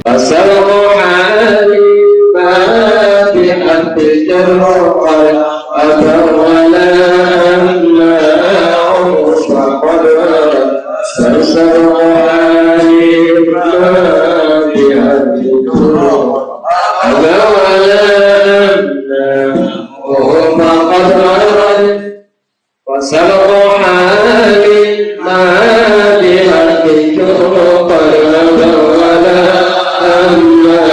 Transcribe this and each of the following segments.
فسبق حالي فاتحة الجرقل أتولى أما فقد فسبق حالي فاتحة الجرقل أتولى أما فقد فسبق حالي فاتحة الجرقل أتولى أما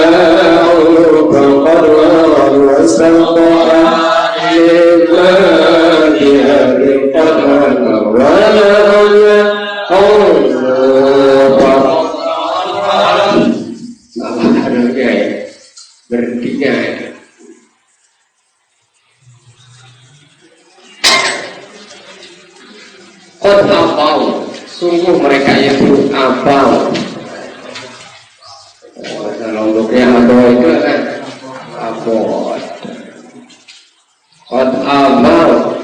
عرف قرر وسبق لفاتحة القدر ولا عرف salah harga ya berhentinya ya. Qad abau, sungguh mereka itu abau. Kalau untuknya abau itu kan abot. Qad abau,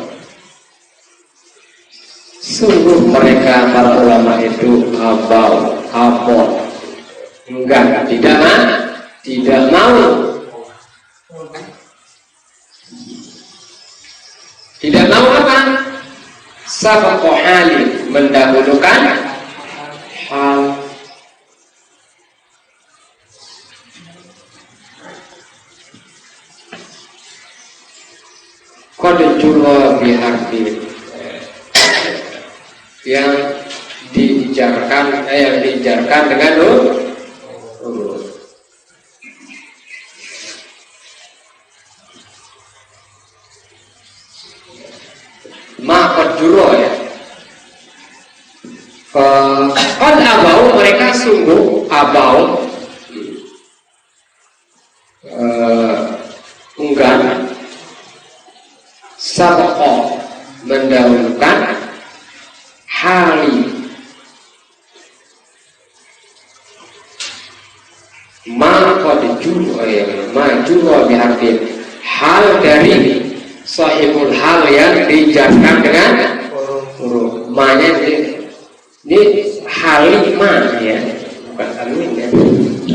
sungguh mereka para ulama itu abau, abot. Enggak, tidak mau. Tidak mau apa? Sabaqo hali, mendahulukan hal. Kode juro biharfi yang diijarkan dengan huruf. Kode juro ya. Kode abau, mereka sungguh abau enggan sabaqo, mendahulukan hali maju biharfin, hal dari sahibul hal yang dijarkan dengan huruf ma-nya. Ini halimah ya, bukan halim ya,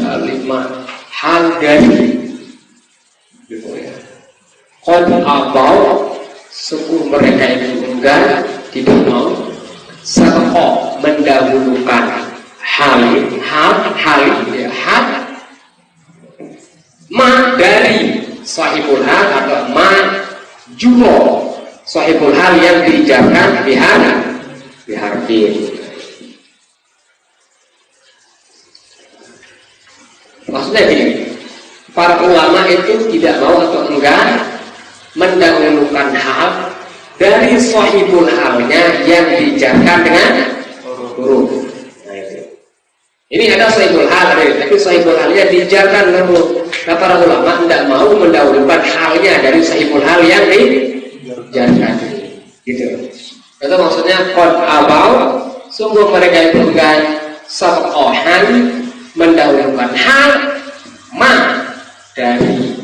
halimah, hal dari gitu ya. Qad abau, sungguh mereka itu enggan, tidak mau sabaqo, mendahulukan hal ya, hal ma dari sahibul hal atau ma juro sahibul hal yang diijarkan biharfin. Maksudnya gini, para ulama itu tidak mau atau enggan mendahulukan hal dari sahibul halnya yang diijarkan dengan huruf. Nah, itu. Ini ada sahibul hal, tapi sahibul halnya diijarkan dengan huruf. Nah, para ulama tidak mau mendahulukan halnya dari sahibul hal yang diijarkan. Gitu. Itu maksudnya qad abau, sungguh mereka itu enggan sabaqohan, mendahulukan hal ma dari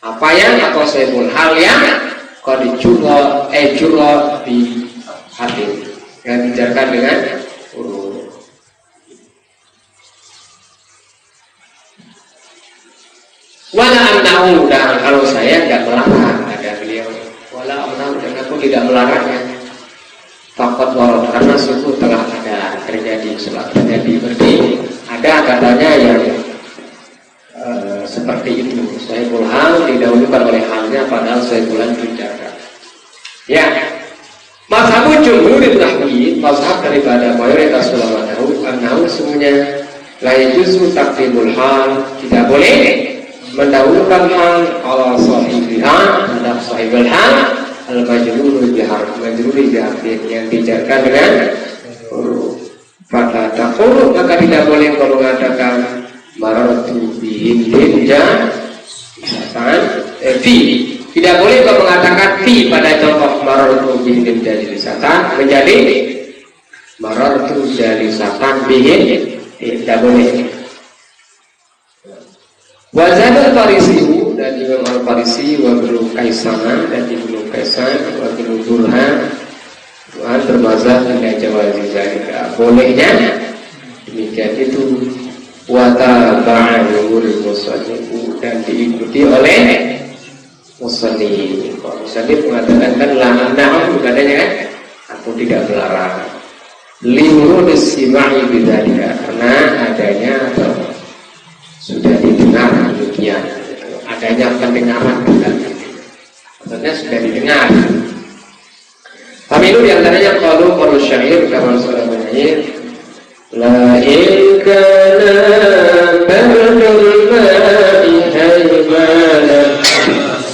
apa yang atau sahibul hal yang qad juro bi hati, yang dijarkan dengan huruf. Wala amnahu, dan kalau saya tidak melarang, ada beliau wala amnahu, dan aku tidak melarangnya. Fakot warad, karena sungguh telah ada terjadi berarti ada katanya yang seperti itu, sahibul hal didahulukan oleh halnya padahal sahibul hal dijarkan. Ya, mazhabul jumhur nahwi, mazhab daripada mayoritas ulama nahwu, semuanya la yajuzu taqdimul hal, tidak boleh mendahulukan hal ala sahibiha, terhadap sahibul hal al-majruri biharfin, yang dijarkan dengan huruf. Pada taqulu, maka tidak boleh kalau mengatakan marartu bihindin fi, tidak boleh kalau mengatakan fi pada contoh marartu bihindin jalisatan menjadi marartu jalisatan bihin, tidak boleh. Wazadul Tarisiu, dan Imam Al-Farisi, wa Ibnu Kaisana dan Ibnu Kaisan, wa Ibnu Burhan bermazhab dengan jawazi zalika, bolehnya demikian itu, wa tabi'ul musannif dan diikuti oleh musannif. Musannif mengatakan kan la'annahu katanya kan, aku tidak melarang liwurudis sima'i bidzalika, karena adanya atau sudah didengar demikian, adanya pendengaran bukan, maksudnya sudah didengar. Kami itu diantaranya qalu syair, kawan seorang penyair, la in kana bardul ma'i haybana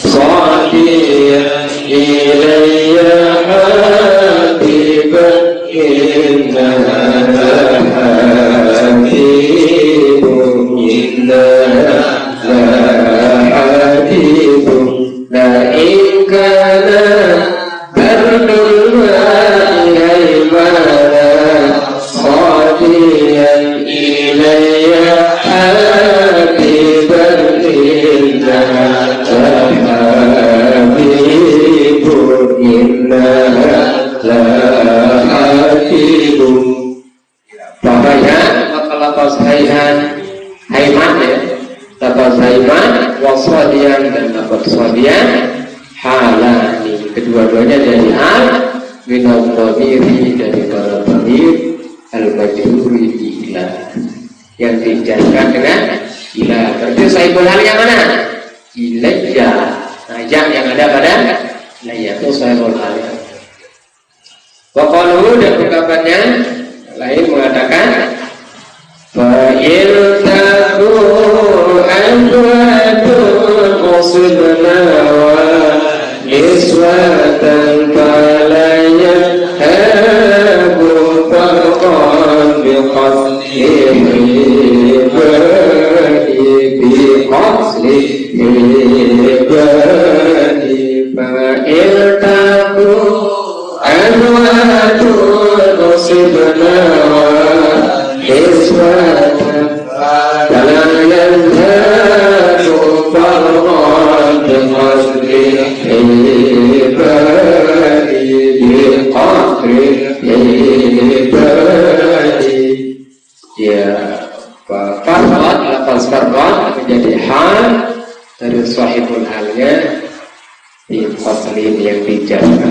sadiyan ilayya habiban inna habibun inna habibun la in kana bardul ma'i haybana sadiyan ilayya habiban inna habibun inna habibun. Bahaya maka lafaz hayhan, hayman ya, lafaz hayman wasadian dan lafaz sadian halani, kedua-duanya dari hal minal dhamiri, dari para dhamir al-majruri ila, yang dijalankan dengan ila. Berarti sahibul hal yang mana? Ilayya. Nah, yang ada pada ilayya itu sahibul hal. Wa qaluhu, dan ungkapannya lain mengatakan fa iltaku anwadun usibna wa niswatan falaya habu farqan biqaslihi fa iltaku anwadun usibna wa niswatan falaya habu farqan ya, farqan, lafaz farqan menjadi hal dari sahibul halnya di faslin yang dijaga.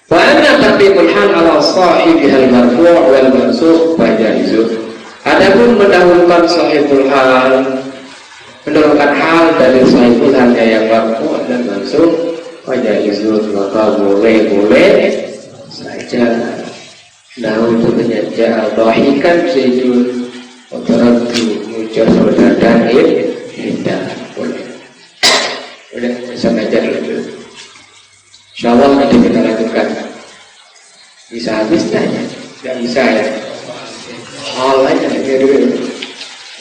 Wa anna tartibul hal ala sahibihal marfu' wal mansukh fajaizun. Adapun mendahulukan sahibul hal, mendahulukan hal dari sahibul halnya yang marfu' dan mansukh fajaizun, maka boleh saja. Nah, untuk menjaga dhahikan zaidun wa taraddu mujarrad da'ir tidak boleh. Udah bisa belajar dulu. Insyaallah nanti kita lanjutkan. Bisa habis tanya? Tidak bisa ya. Hal aja dulu.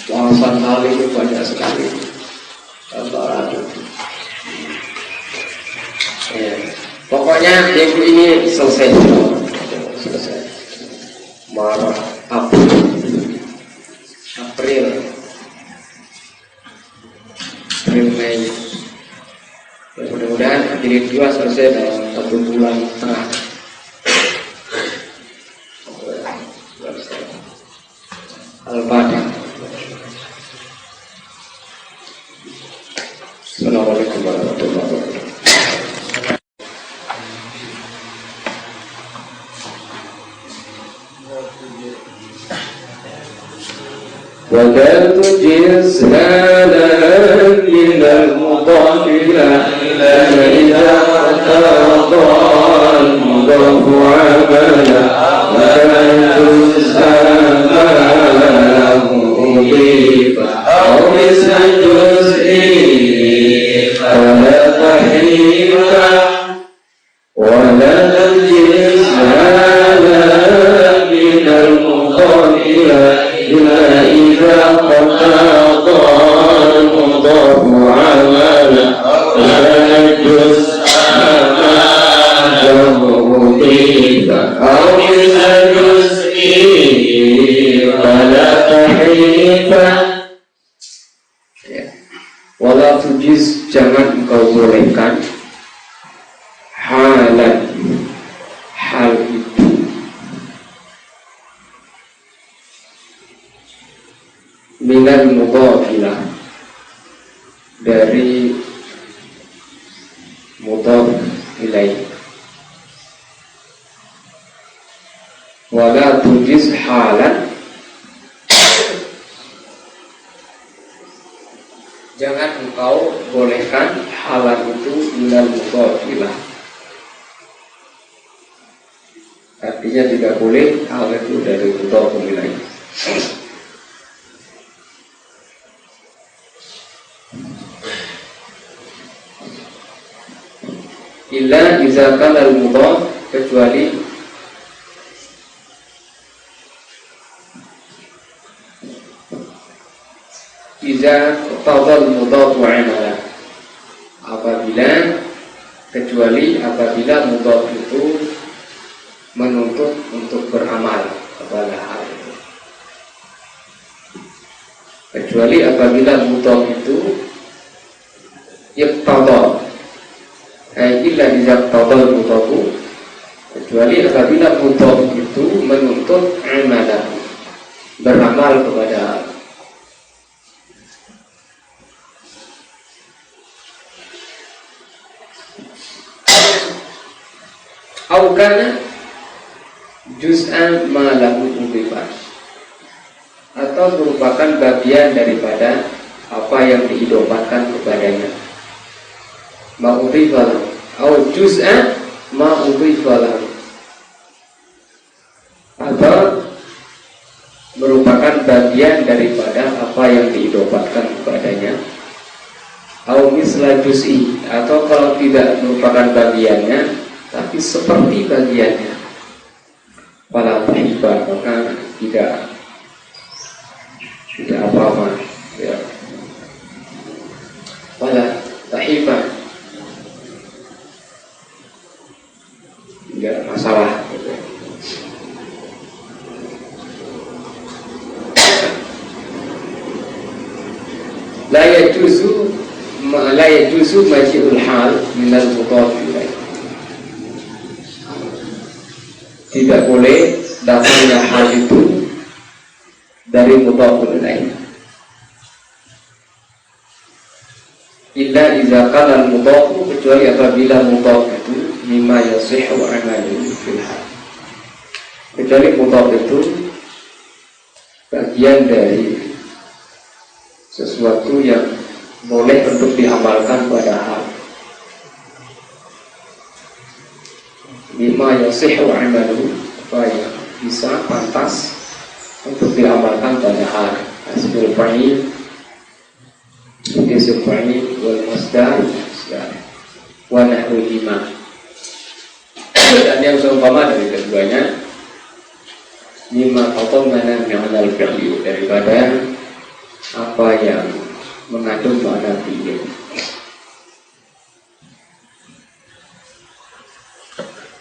Bahasan hal ini banyak sekali. Ya. Pokoknya minggu ini selesai. Maret, April, Mei. Ya, mudah-mudahan jilid 2 selesai dalam 1 bulan setengah. Al-Fatihah. Assalamualaikum warahmatullahi wabarakatuh. ولا تجز هذا من المضاف إلى إذا ترضى المضاف عملا ولا تجز ما له أضيف أو مثل جزئي فلا تحريفا ولا تجز هذا من المضاف إلى إذا قضى المضاف عملا membolehkan halan hal itu minal mudhafilah dari mudhaf ilaih, wala tujiz halan, jangan engkau bolehkan halan itu minal mudhafilah, artinya tidak boleh hal itu dari mudhaf ilaih. Illa iza kana al-mudhaf, kecuali iza tadal mudhaf amala, apabila mudhaf itu menuntut untuk beramal kepada hal itu, kecuali apabila mudhaf itu iqtada, illa iza tadal mudhafu, kecuali apabila mudhaf itu menuntut amala, beramal kepada hal. Aukana juz'an ma lahu udhifat, atau merupakan bagian daripada apa yang diidopatkan kepadanya. Ma udhifat atau juz'an ma udhifat, atau merupakan bagian daripada apa yang diidopatkan kepadanya. Au misla juz'i, atau kalau tidak merupakan bagiannya tapi seperti bagiannya, wala tahibah, maka tidak apa-apa ya. Wala tahibah, tidak masalah gitu. La yajuzu maji'ul hal minal mudhaf ilaih, tidak boleh datangnya hal itu dari mudhaf ilaih. Illa iza kana al-mudhaf, kecuali apabila mudhaf itu mimma yasihhu amaluhu fil hal, kecuali mudhaf itu bagian dari sesuatu yang boleh untuk diamalkan pada hal. Mimma yasihhu amaluhu, apa yang bisa pantas untuk diamalkan pada hal. Asmul fa'il, isim fa'il, wal masdar wa nahwihima. Dan yang seumpama dari keduanya, mimma tadammana ma'anal fi'li, daripada apa yang mengandung makna fi'il.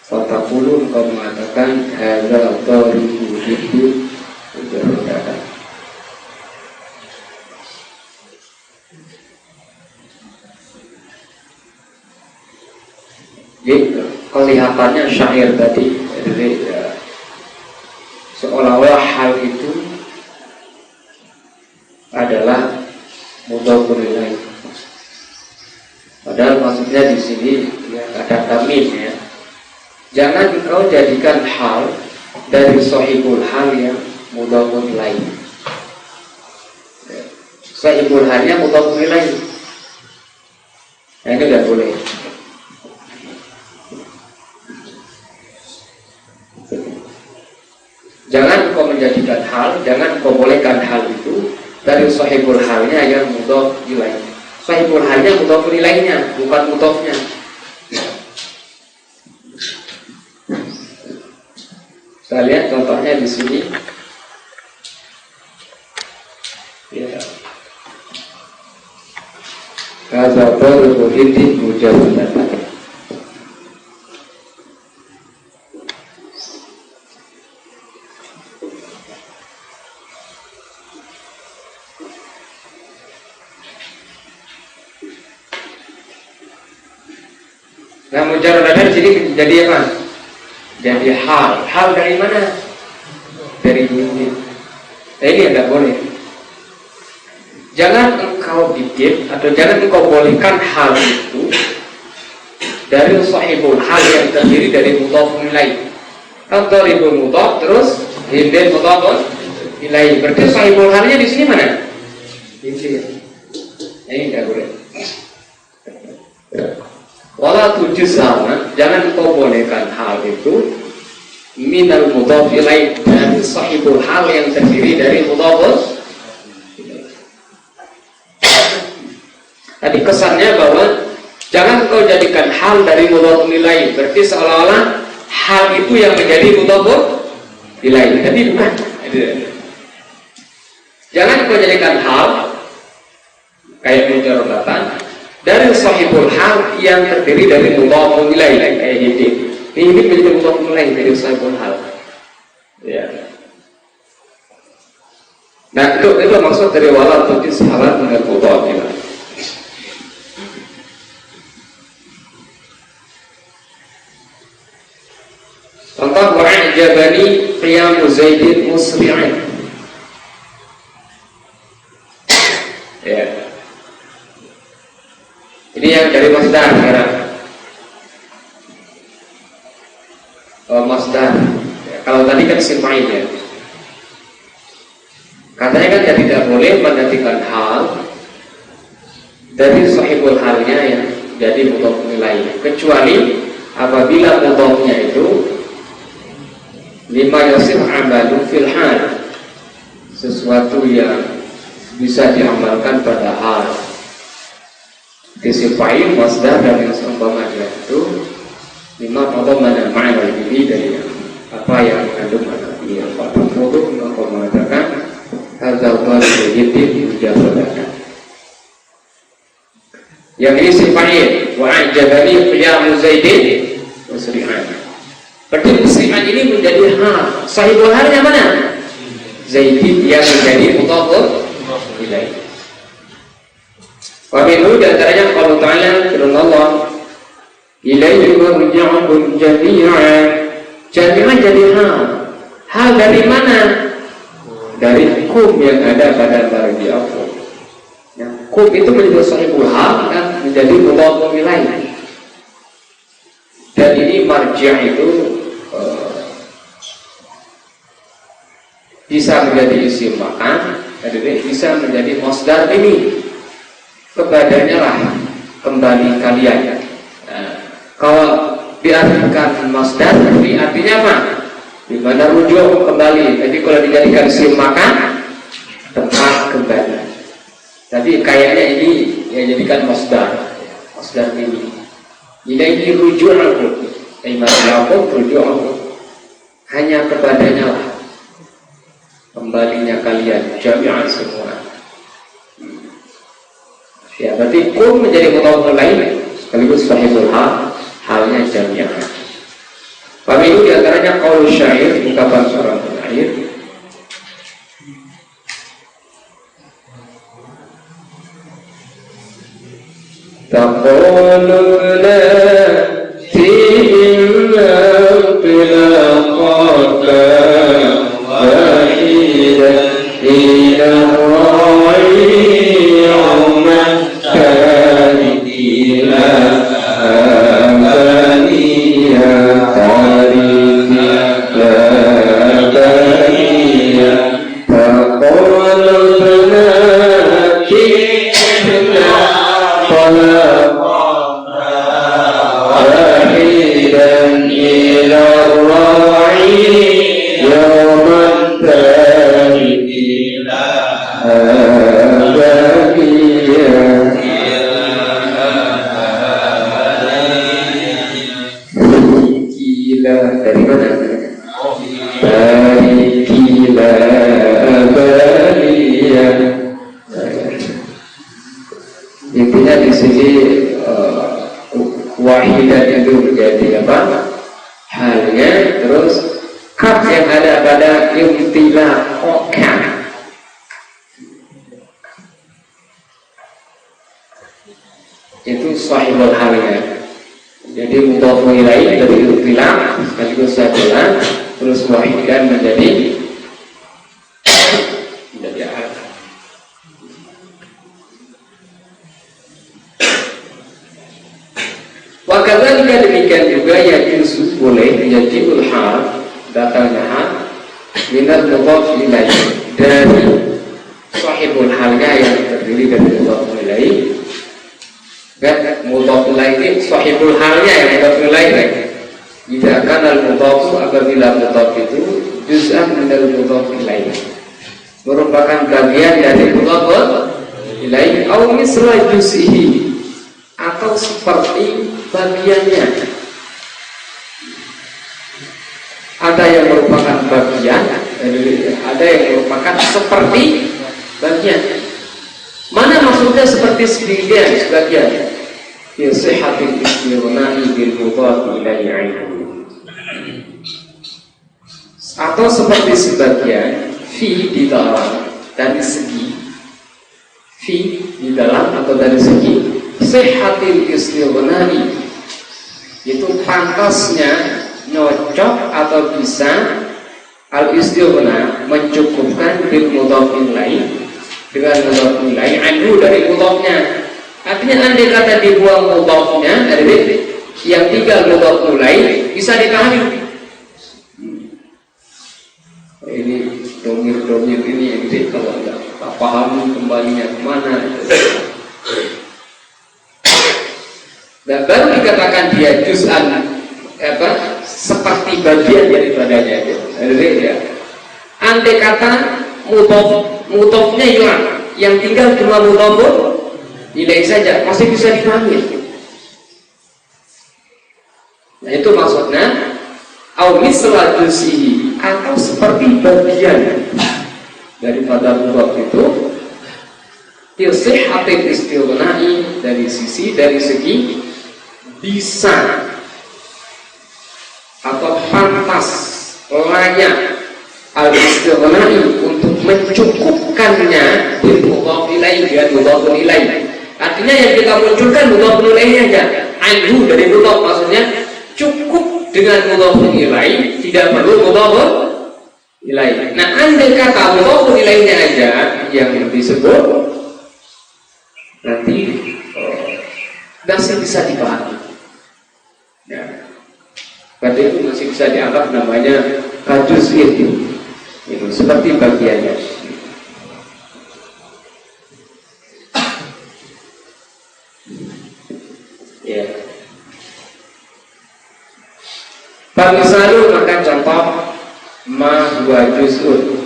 Fatakulu, engkau mengatakan hadza dharibu hiddu mujarradan. Jadi kelihatannya syair tadi, jadi seolah-olah hal itu adalah mudhafun ilaih. Padahal maksudnya di sini ya ada tamim ya. Jangan engkau jadikan hal dari sahibul hal yang mudhafun ilaih. Sahibul halnya mudhafun ilaih. Nah, ini tidak boleh. Jangan engkau menjadikan hal, jangan engkau bolehkan hal itu dari sahibul halnya yang mudhaf ilaih. Sahibul halnya mudhafun ilaihnya, bukan mudhafnya. Kita lihat contohnya di sini. Ya. Kadzabal muhidin mujawwatan. Nah, mujarrad di sini jadi apa? Jadi hal. Hal dari mana? Dari mimpi. Nah, ini tidak boleh. Jangan engkau bikin atau jangan engkau bolehkan hal itu dari sahibul hal yang terdiri dari mudhaf ilaih. Kan dharibul mudhaf terus hindin mudhaf ilaih. Berarti sahibul halnya di sini mana? Ini. Ini tidak boleh. Wala tujzama, jangan kau bolehkan hal itu minal mudhaf ilaih, dari sahibul hal yang terdiri dari mudhaf. Tadi kesannya bahwa jangan kau jadikan hal dari mudhaf ilaih, berarti seolah-olah hal itu yang menjadi mudhaf ilaih. Tapi bukan. Jangan kau jadikan hal kayak mujarradatan dari sahibul hal yang terdiri dari mudhaf ilaih, kayak ini menjadi mudhaf ilaih dari sahibul hal. Ya. Nah, itu maksud dari wala tutis halat dengan mudhaf ilaih. Contoh wa'ajabani qiyamu Zaidin musri'an. Ya. Ini yang dari masdar sekarang. Masdar. Ya, kalau tadi kan isim fa'il ya. Katanya kan tidak boleh menggantikan hal dari sahibul halnya yang jadi mudhaf ilaih, kecuali apabila mudhafnya itu lima yasir amalu fil hal, sesuatu yang bisa diamalkan pada hal. Disipai masdar dan yang seumpamanya itu lima pada mana ma'al ini dari apa yang mengandung makna ini. Pada foto maka mengatakan hadza huwa sayyidin mujarradakan. Yang ini sipai wa ajabani qiyamu Zaidin musri'an. Berarti musri'an ini menjadi hal. Sahibul halnya mana? Zaidin yang menjadi mudhaf ilaih. Wa minhu di antaranya qaul ta'ala firman Allah ilaihi marji'ukum jami'an. Jami'an jadi hal. Hal dari mana? Dari kum yang ada pada marji'ukum. Ya, kum itu menjadi sahibul hal dan menjadi mudhaf ilaih. Dan ini marji' itu bisa menjadi isim makan, bisa menjadi masdar ini. Kepadanya lah kembali kalian. Kalau diartikan masdar, artinya apa? Di mana rujuk kembali. Jadi kalau dijadikan isim makan, tempat kembali. Tapi kayaknya ini ya jadikan masdar. Masdar ini. Ilaihi ruju'akum. Imarjakum ruju'akum. Hanya kepadanya lah kembalinya kalian, jami'an semua. Ya, berarti kum menjadi mudhaf ilaih sekaligus sahibul hal, halnya jami'an. Pemilu diantaranya qaul syair, ungkapan seorang penyair. Taquluna fi'imna bilaqata wahidah ila ra'i yawman tarikila abaniya tarikila abaniya taquluna fi'imna wahidan ila ra'i yawman tarikila dari mana? Dari kila balia. Intinya di sini wahidah itu menjadi apa? Halnya, terus kaf yang ada pada imtila okan. Itu sahibul halnya. Jadi mudhof ilaih dari ikhtilaf sekaligus sajalah, terus wahidan menjadi ahad. Wa kadzalika demikian juga yajuzu boleh yajibul hal datangnya hal minal mudhof ilaih dari sahibul halnya yang terdiri dari mudhof ilaih. Dan mudhof ilaih ini sahibul halnya yang mudhof ilaih. Jika kan al-mudhof apabila mudhof itu juz'an minal mudhof ilaih, merupakan bagian dari mudhof ilaih, atau misra juz'ihi, atau seperti bagiannya. Ada yang merupakan bagian, ada yang merupakan seperti bagian. Mana maksudnya seperti sebagian? Ya sihhatil istighna'i bil mudhof ilaihi 'anhu. Atau seperti sebagian fi di dalam dari segi fi di dalam atau dari segi sihhatil istighna'i, itu pantasnya nyocok atau bisa al-istighna mencukupkan bil mudhof ilaihi dengan mudhof ilaih anhu dari mudhofnya. Artinya andai kata dibuang mudhofnya dari yang tinggal mudhof ilaih bisa dipahami. Ini domir ini kalau nggak paham kembalinya kemana. Dan baru dikatakan dia juz'an seperti bagian daripadanya itu. Ya. Andai kata mudhofnya hilang, yang tinggal cuma mudhof ilaih saja, masih bisa dipahami. Nah itu maksudnya au misla juz'ihi, atau seperti bagian daripada mudhof itu sihhatil istighna'i dari segi bisa atau pantas layak al-istighna'i untuk mencukupkannya bil mudhof ilaih dengan mudhof ilaih. Artinya yang kita munculkan mudhof ilaih aja, anhu dari mudhof, maksudnya cukup dengan mudhof ilaih, tidak perlu mudhof ilaih. Nah, andai kata mudhof ilaihnya aja yang disebut, nanti masih bisa dipahami. Ya. Pada itu masih bisa dianggap namanya juz'in, itu seperti bagiannya. Ya. Misalnya maka contoh ma huwa juz'un,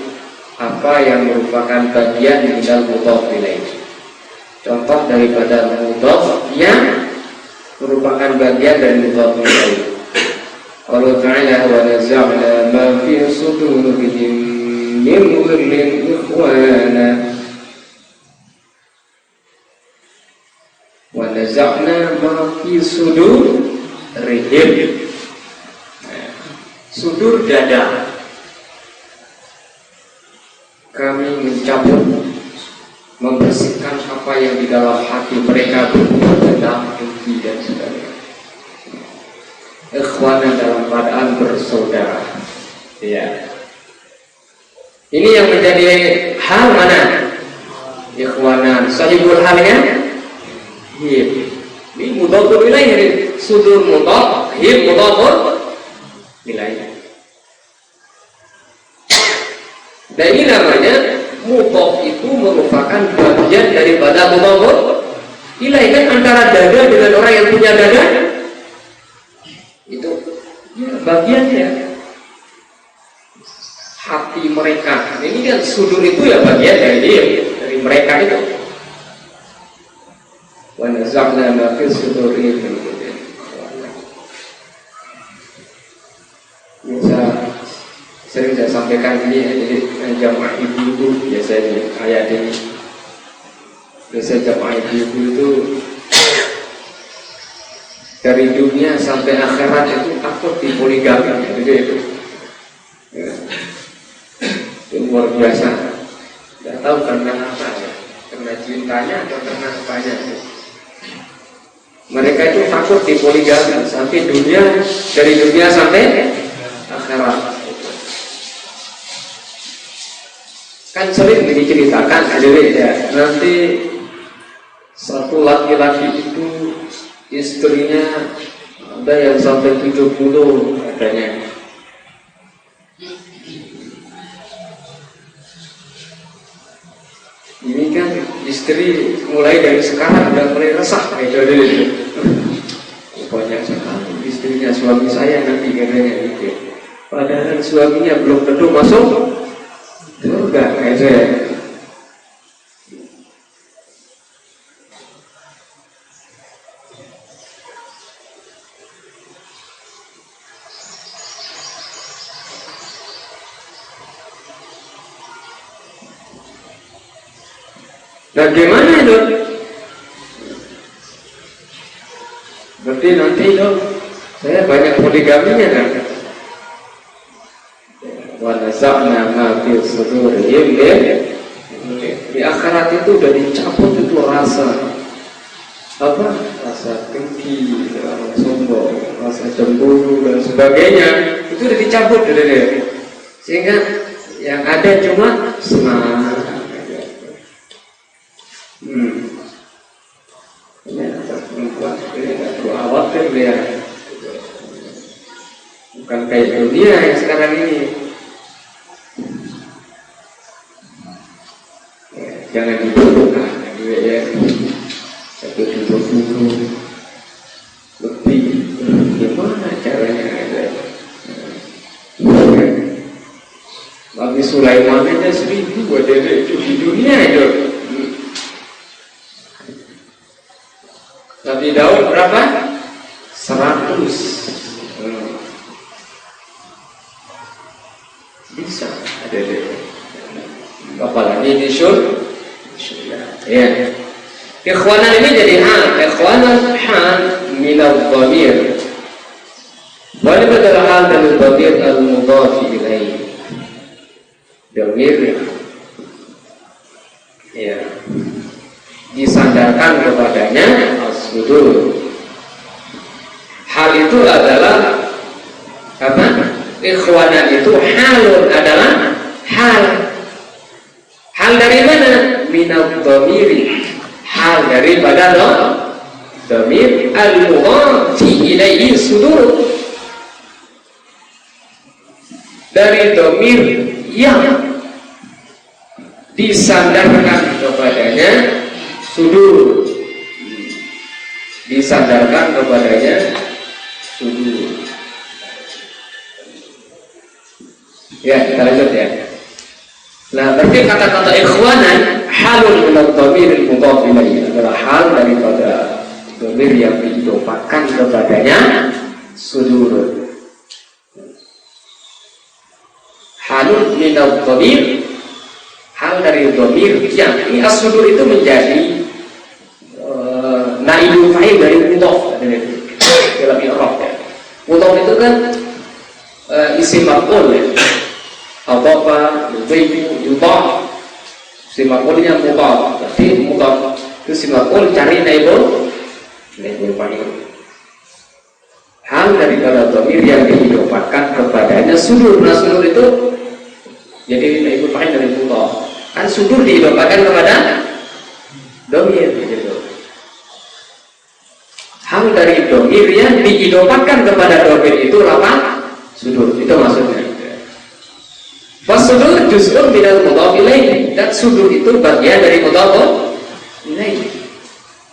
apa yang merupakan bagian di dalam mudhof ilaih. Contoh daripada mudhof yang merupakan bagian dari mudhof ilaih. Allah Ta'ala wa naza'na ma fi sudurihim min ghillin ikhwana wa naza'na ma fi sudurihim. Sudur dada, kami mencabut, membersihkan apa yang di dalam hati mereka berupa dendam, dengki dan sebagainya. Ikhwanan dalam keadaan bersaudara. Ya. Ini yang menjadi hal mana? Ikhwanan sahibul halnya hib. Ini mudhof ilaih, sudur mudhof, hib mudhof ilaih. Dan ini namanya mudhof itu merupakan bagian daripada mudhof ilaih. Kan antara dada dengan orang yang punya dada itu ya, bagiannya hati mereka. Ini kan sudur itu ya bagian dari mereka itu. Wa naza'na ma fi sudurihim. Sering saya sampaikan ini jadi jamaah ibu-ibu biasanya ayat ini. Biasanya jamaah ibu-ibu itu dari dunia sampai akhirat itu takut dipoligami, itu ya. Itu luar biasa. Tidak tahu karena apa ya, karena cintanya atau karena apanya. Mereka itu takut dipoligami sampai dunia, dari dunia sampai akhirat. Kan sering diceritakan ya, nanti satu laki-laki itu istrinya ada yang sampai 70 katanya. Ini kan istri mulai dari sekarang udah mulai resah kayak gitu. Banyak sekali istrinya suami saya nanti katanya gitu. Padahal suaminya belum tentu masuk surga kayak saya. Bagaimana itu? Berarti nanti itu saya banyak poligaminya kan? Wa naza'na ma fi sudurihim di akhirat itu udah dicabut itu rasa apa? Rasa dengki, rasa sombong, rasa cemburu dan sebagainya itu udah dicabut dari sehingga yang ada cuma senang. Ini atas perempuan ini nggak perlu khawatir dia, bukan kayak dunia yang sekarang ini. Ya, jangan dibutuhkan juga ya, satu dulu lebih gimana caranya ada. Nabi Sulaiman aja 1000 ada itu di dunia itu. Nabi Daud berapa? 100. Bisa ada deh. Apalagi di surga. Ya. Ikhwanan ini jadi hal. Ikhwanan hal minal dhamir. Wali badal hal dan dhamir al-mudhafi ilaih. Dhamir ya disandarkan kepadanya as-sudur. Hal itu adalah apa? Ikhwanan itu halun adalah hal. Hal dari mana? Minal dhamiri. Hal daripada dhamir al-mudhafi ilaihi sudur. Dari dhamir yang disandarkan kepadanya sudur, disandarkan kepadanya sudur. Ya, kita lanjut ya. Nah, berarti kata-kata ikhwanan halun minal dhamiril mudhaf ilaihi adalah hal daripada dhamir yang diidopatkan kepadanya sudur. Halun minal dhamir, hal dari dhamir yang ini as-sudur itu menjadi naibul fa'il dari mudhaf dalam i'rab ya. Mudhaf itu kan isim maf'ul ya. Adhafa, yudhifu, yudhaf. Isim maf'ulnya mudhaf. Berarti mudhaf itu isim maf'ul cari naibul fa'il. Hal daripada dhamir yang diidopatkan kepadanya sudur. Nah, sudur itu jadi naibul fa'il dari mudhaf. Kan sudur diidopatkan kepada dhamir gitu. Hal dari dhamir yang diidopatkan kepada dhamir itu apa? Sudur. Itu maksudnya. Fasudur juz'un minal mudhaf ilaihi. Dan sudur itu bagian dari mudhaf ilaihi.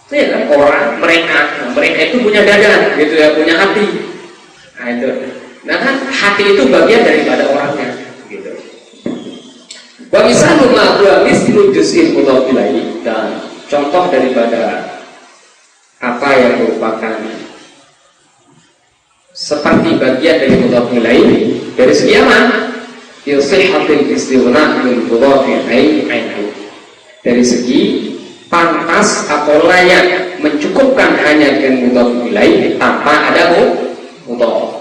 Itu ya kan orang, mereka itu punya dada gitu ya, punya hati. Nah itu. Nah kan hati itu bagian daripada orangnya gitu. Wa misalu ma huwa mislu juz'in mudhaf ilaihi, dan contoh daripada apa yang merupakan seperti bagian dari mudhaf ilaihi dari segi apa? Sihhatil istighna' bil mudhaf ilaihi anhu. Dari segi pantas atau layak mencukupkan hanya dengan mudhaf ilaihi tanpa ada mudhaf.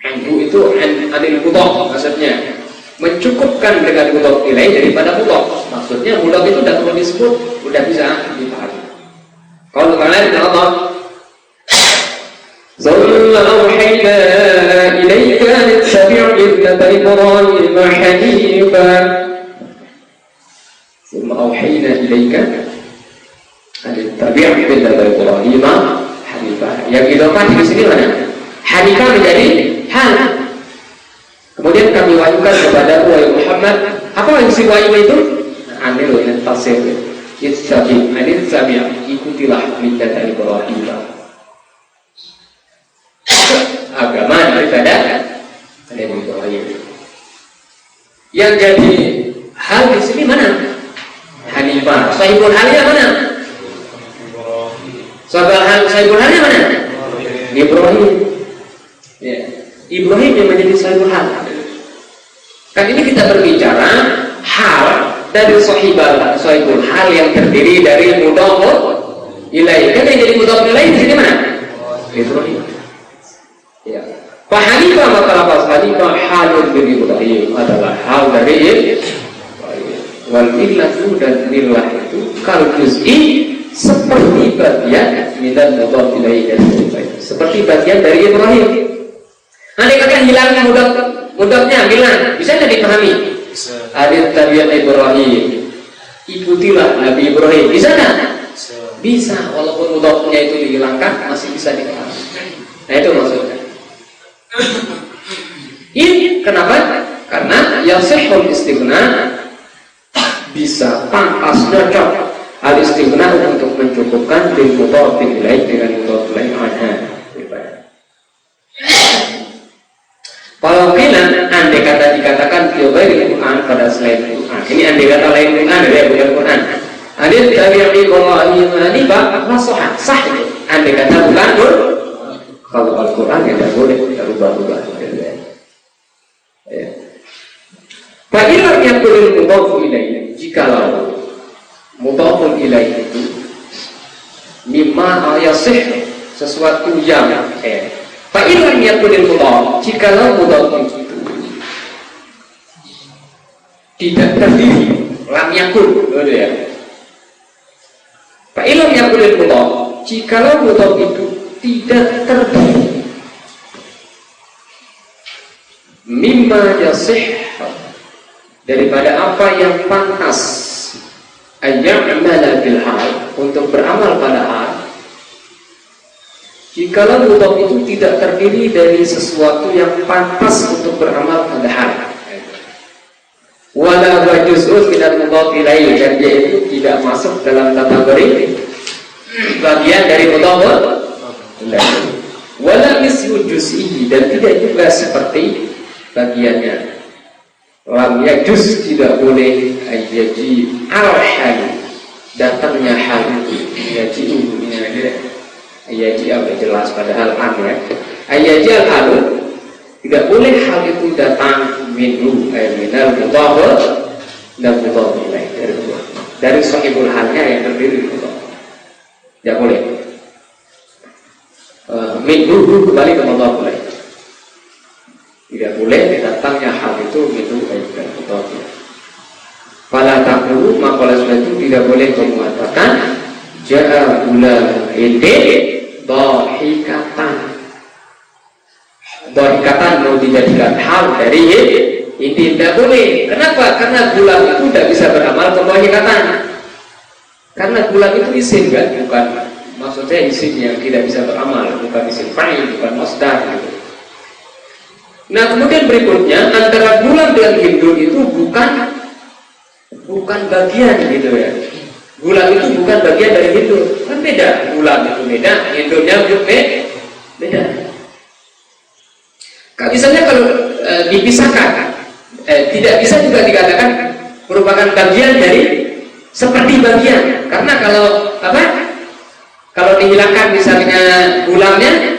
Anhu itu anil mudhaf maksudnya. Mencukupkan dengan mudhaf ilaihi daripada mudhaf. Maksudnya mudhaf itu tidak perlu disebut, sudah bisa dipahami. Kalau kalian Allah ثم أوحينا إليك أن اتبع ملة إبراهيم حنيفا ثم أوحينا إليك أن اتبع ملة إبراهيم حنيفا. Yang idhofah di sini mana? Hanifah menjadi hal. Kemudian kami wahyukan kepada Muhammad. Apa yang si wahyu itu? Anil yang tafsir. Ittabi' ikutilah millat Ibrahim. Agama daripada Nabi Ibrahim. Yang jadi hal di sini mana? Hanifah. Sahibul halnya mana? Sahibul halnya mana? Ibrahim. Ya. Ibrahim yang menjadi sahibul hal. Kan ini kita berbicara hal dari sahibul hal yang terdiri dari mudhaf ilaih. Kan yang jadi mudhaf ilaih di sini mana? Ibrahim. Ya. Fa Hanifah maka lafaz Hanifah halun dari Ibrahim adalah hal dari Ibrahim. Wal millatu dan millah itu kal juz'i seperti bagian minal mudhaf ilaih dari Ibrahim. Seperti bagian dari Ibrahim. Nanti katakan hilang mudhafnya bilang bisa tidak dipahami? Adil tabiat Ibrahim, ikutilah Nabi Ibrahim. Bisa nggak? Bisa, walaupun mudhafnya itu dihilangkan masih bisa dipahami. Nah itu maksudnya. Ini kenapa? Karena yasihul istighna bisa pantas cocok al istighna untuk mencukupkan bil mudhaf ilaih dengan mudhaf ilaih anha. Kalau bilang andai kata dikatakan fil Quran pada selain Quran, ini andai kata lain Quran dari bukan Quran. Andai tabi'i Ibrahim hanifah sah sah itu. Andai kata bukan kalau Al-Quran tidak boleh kita rubah-rubah. Ya. Fa'ilam yang boleh mudhaf ilaih, jikalau mudhaf ilaih itu mimma yasih sesuatu yang Fa'ilam yang boleh mudhaf, jikalau mudhaf itu tidak terdiri lam yakun, betul ya. Fa'ilam yang boleh mudhaf, jikalau mudhaf itu tidak terdiri mimma yasih daripada apa yang pantas ayya'mala bil hal untuk beramal pada hal. Jikalau mudhaf itu tidak terdiri dari sesuatu yang pantas untuk beramal pada hal, wala juz'un minal mudhaf ilaih, dan dia itu tidak masuk dalam kategori bagian dari mudhaf ilaih, wala mislu juz'ihi, dan tidak juga seperti bagiannya. Lam yajuz, tidak boleh ayyaji al-hal, datangnya hal yaji ini ada ayyaji apa jelas padahal ya. Ayyaji al-hal tidak boleh hal itu datang minhu minal mudhaf dan mudhaf ilaih dari sahibul halnya yang terdiri mudhaf. Tidak boleh. Minhu kembali ke mudhaf ilaih. Tidak boleh datangnya hal itu minhu dan mudhaf ilaih. Fala taqulu, maka oleh sebab itu tidak boleh mengatakan ja'a ulam inde dhahikatan. Dhahikatan mau dijadikan hal dari ini tidak boleh. Kenapa? Karena gulam itu tidak bisa beramal ke dhahikatan. Karena gulam itu isim kan, bukan maksudnya isim yang tidak bisa beramal, bukan isim fa'il, bukan masdar gitu. Nah kemudian berikutnya antara gulam dan hindun itu bukan bagian gitu ya. Gulam itu bukan bagian dari hindun, kan beda. Gulam itu beda, hindunnya beda. Misalnya kalau dipisahkan, tidak bisa juga dikatakan merupakan bagian dari seperti bagian. Karena kalau dihilangkan misalnya gulamnya,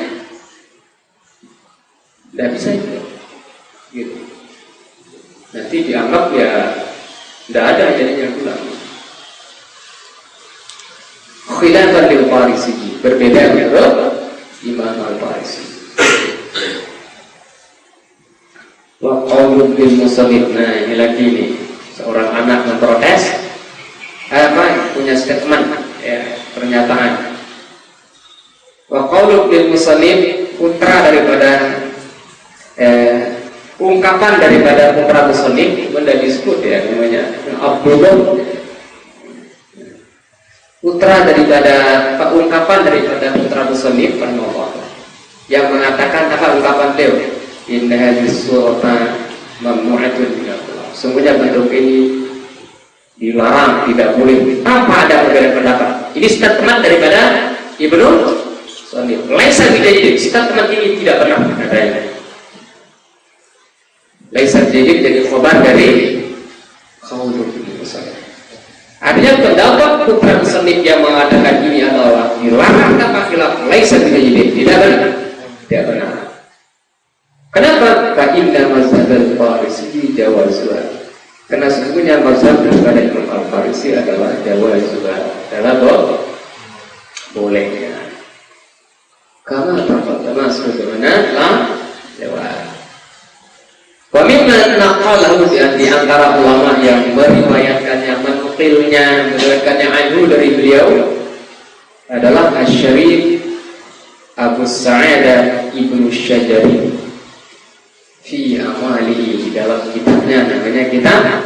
tidak bisa juga. Gitu. Nanti dianggap ya tidak ada jadinya gulam. Khilafan lil Farisi, berbeda menurut Imam Al-Farisi. Wa qaulun bil musannif. Nah ini lagi nih, seorang anak memprotes punya statement ya, pernyataan. Wa qaulun bil musannif putra daripada ungkapan daripada putra musonif benda disebut ya namanya Abdullah, putra daripada ungkapan daripada putra musonif yang mengatakan apa ungkapan beliau, inna hadhihi surata mamnu'atun min Allah, sungguhnya bentuk ini dilarang, tidak boleh. Apa ada perbedaan pendapat? Ini statement daripada Ibnu Sonif. Laisa bijadid, statement ini tidak benar katanya. Laisa bijadid jadi khabar dari qaulul musannif. Artinya pendapat putra musannif yang mengatakan ini adalah dilarang tanpa khilaf, laisa bijadid, tidak benar. Tidak benar. Kenapa? Fa inna mazhab al-Farisi jawazun. Karena sesungguhnya mazhab daripada Imam Al-Farisi adalah jawaz juga, adalah bolehnya. Karena termasuk sebagaimana jawaz. Wa mimman naqalahu di antara ulama yang meriwayatkannya, menukilnya, meriwayatkannya anhu dari beliau adalah Asy-Syarif Abu Sa'adah Ibnu Syajari fi amalihi, di dalam kitabnya namanya kitab